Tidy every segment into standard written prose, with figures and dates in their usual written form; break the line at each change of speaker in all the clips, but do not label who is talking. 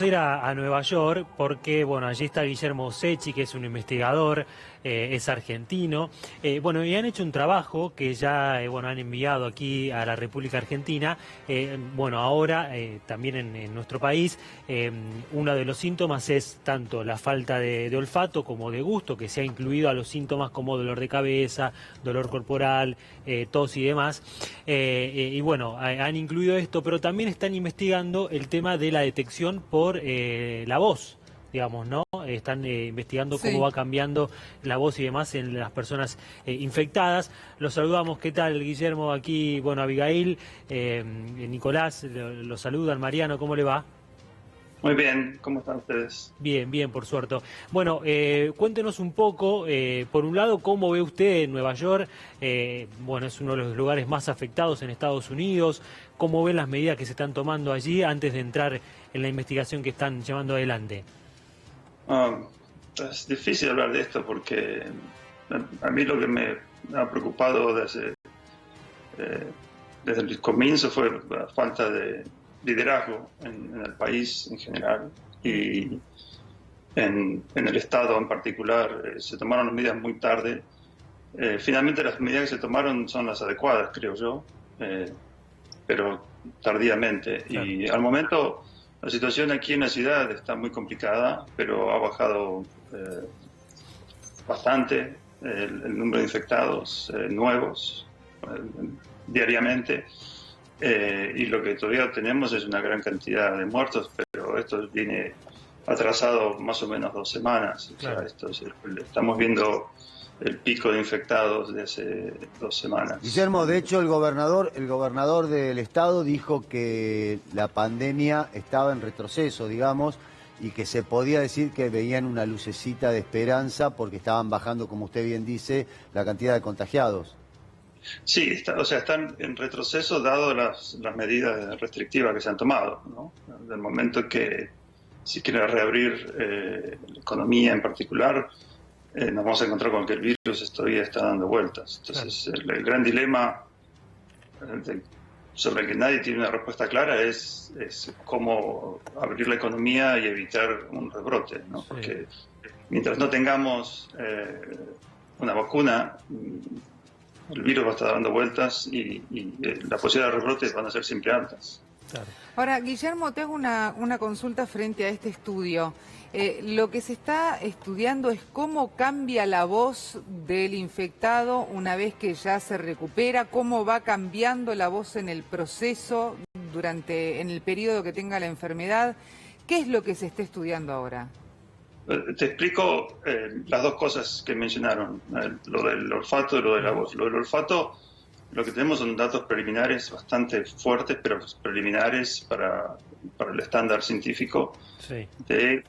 Ir a Nueva York porque, bueno, allí está Guillermo Secchi, que es un investigador, es argentino. Bueno, y han hecho un trabajo que ya, bueno, han enviado aquí a la República Argentina. Bueno, ahora también en nuestro país, uno de los síntomas es tanto la falta de olfato como de gusto, que se ha incluido a los síntomas como dolor de cabeza, dolor corporal, tos y demás. Y bueno, han incluido esto, pero también están investigando el tema de la detección por la voz, digamos, ¿no? Están investigando cómo
Sí.
va cambiando la voz y demás en las personas infectadas. Los saludamos, ¿qué tal, Guillermo? Aquí, bueno, Abigail, Nicolás, lo saludan, Mariano, ¿cómo le va?
Muy bien, ¿cómo están ustedes?
Bien, bien, por suerte. Bueno, cuéntenos un poco, por un lado, cómo ve usted Nueva York. Bueno, es uno de los lugares más afectados en Estados Unidos. ¿Cómo ven las medidas que se están tomando allí antes de entrar en la investigación que están llevando adelante?
Ah, es difícil hablar de esto porque a mí lo que me ha preocupado desde el comienzo fue la falta de liderazgo en el país en general y en el Estado en particular. Se tomaron las medidas muy tarde. Finalmente las medidas que se tomaron son las adecuadas, creo yo, pero tardíamente.
Claro.
Y al momento la situación aquí en la ciudad está muy complicada, pero ha bajado bastante el número de infectados nuevos diariamente. Y lo que todavía tenemos es una gran cantidad de muertos, pero esto viene atrasado más o menos 2 semanas.
Claro.
O sea, estamos viendo el pico de infectados de hace 2 semanas.
Guillermo, de hecho, el gobernador del estado dijo que la pandemia estaba en retroceso, digamos, y que se podía decir que veían una lucecita de esperanza porque estaban bajando, como usted bien dice, la cantidad de contagiados.
Sí, están en retroceso dado las medidas restrictivas que se han tomado, ¿no? Del momento que si quiere reabrir la economía en particular, nos vamos a encontrar con que el virus todavía está dando vueltas. Entonces, el gran dilema sobre el que nadie tiene una respuesta clara es cómo abrir la economía y evitar un rebrote, ¿no? Porque mientras no tengamos una vacuna, el virus va a estar dando vueltas y las posibilidades de rebrotes van a ser siempre altas.
Claro.
Ahora, Guillermo, te hago una consulta frente a este estudio. Lo que se está estudiando es cómo cambia la voz del infectado una vez que ya se recupera, cómo va cambiando la voz en el proceso en el periodo que tenga la enfermedad. ¿Qué es lo que se está estudiando ahora?
Te explico las dos cosas que mencionaron, lo del olfato y lo de la voz. Lo del olfato, lo que tenemos son datos preliminares bastante fuertes, pero preliminares para el estándar científico,
Sí.
de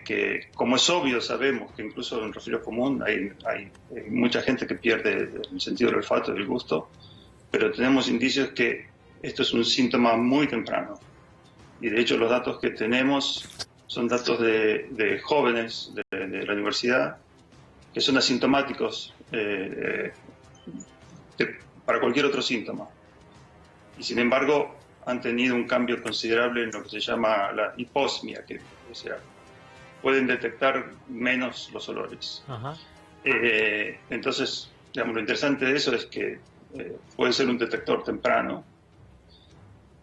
que, como es obvio, sabemos que incluso en resfriado común hay mucha gente que pierde el sentido del olfato y del gusto, pero tenemos indicios que esto es un síntoma muy temprano. Y de hecho los datos que tenemos son datos de jóvenes de la universidad que son asintomáticos para cualquier otro síntoma. Y sin embargo han tenido un cambio considerable en lo que se llama la hiposmia, o sea, pueden detectar menos los olores.
Ajá.
Entonces, digamos, lo interesante de eso es que puede ser un detector temprano.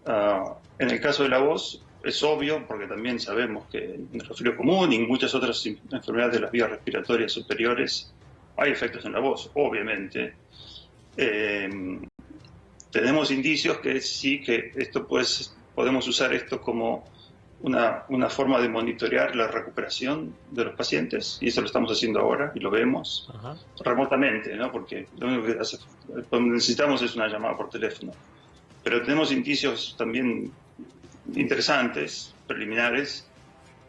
En el caso de la voz, es obvio, porque también sabemos que en el resfriado común y en muchas otras enfermedades de las vías respiratorias superiores hay efectos en la voz, obviamente. Tenemos indicios que sí, que esto podemos usar esto como una forma de monitorear la recuperación de los pacientes, y eso lo estamos haciendo ahora y lo vemos.
Ajá.
Remotamente, ¿no? Porque lo único que necesitamos es una llamada por teléfono. Pero tenemos indicios también interesantes, preliminares,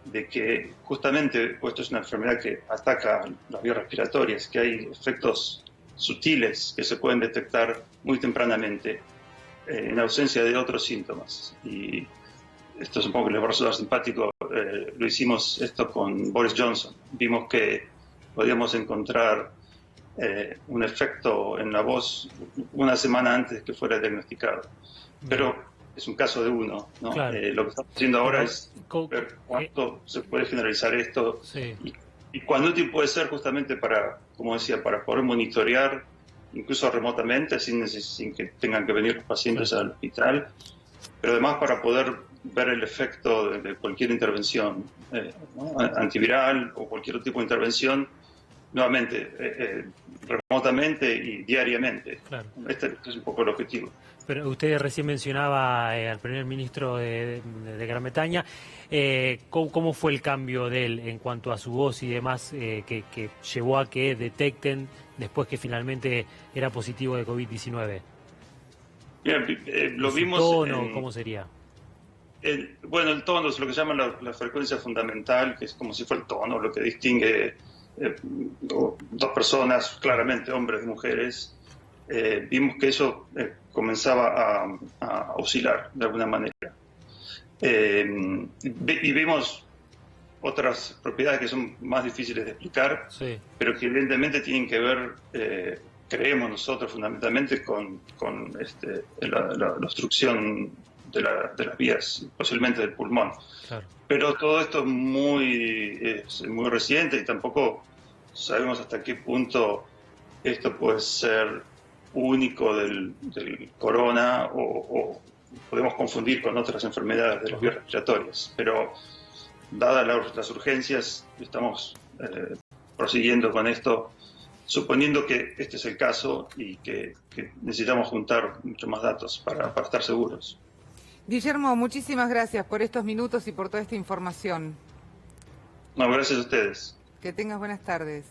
de que justamente, pues esto es una enfermedad que ataca las vías respiratorias, que hay efectos sutiles que se pueden detectar muy tempranamente en ausencia de otros síntomas. Y esto es un poco que les va a resultar simpático. Lo hicimos esto con Boris Johnson. Vimos que podíamos encontrar un efecto en la voz una semana antes que fuera diagnosticado. Pero es un caso de uno, ¿no?
Claro.
Lo que estamos haciendo ahora es
Co-
ver cuánto se puede generalizar esto
Sí.
y cuán útil puede ser justamente para, como decía, para poder monitorear incluso remotamente sin que tengan que venir los pacientes al hospital, pero además para poder ver el efecto de cualquier intervención, ¿no? Antiviral o cualquier tipo de intervención, nuevamente, remotamente y diariamente.
Claro.
Este es un poco el objetivo.
Pero usted recién mencionaba al primer ministro de Gran Bretaña. ¿Cómo fue el cambio de él en cuanto a su voz y demás que llevó a que detecten después que finalmente era positivo de COVID-19?
Bien, lo
¿Su
vimos
tono, cómo sería?
bueno, el tono es lo que llaman la frecuencia fundamental, que es como si fuera el tono, lo que distingue dos personas, claramente hombres y mujeres. Vimos que eso comenzaba a oscilar de alguna manera. Y vimos otras propiedades que son más difíciles de explicar,
Sí.
pero que evidentemente tienen que ver, creemos nosotros fundamentalmente, con la obstrucción de las vías, posiblemente del pulmón.
Claro.
Pero todo esto es muy reciente y tampoco sabemos hasta qué punto esto puede ser único del corona o podemos confundir con otras enfermedades de las vías respiratorias. Pero dadas las urgencias, estamos prosiguiendo con esto, suponiendo que este es el caso y que necesitamos juntar muchos más datos para estar seguros.
Guillermo, muchísimas gracias por estos minutos y por toda esta información.
No, gracias a ustedes.
Que tengas buenas tardes.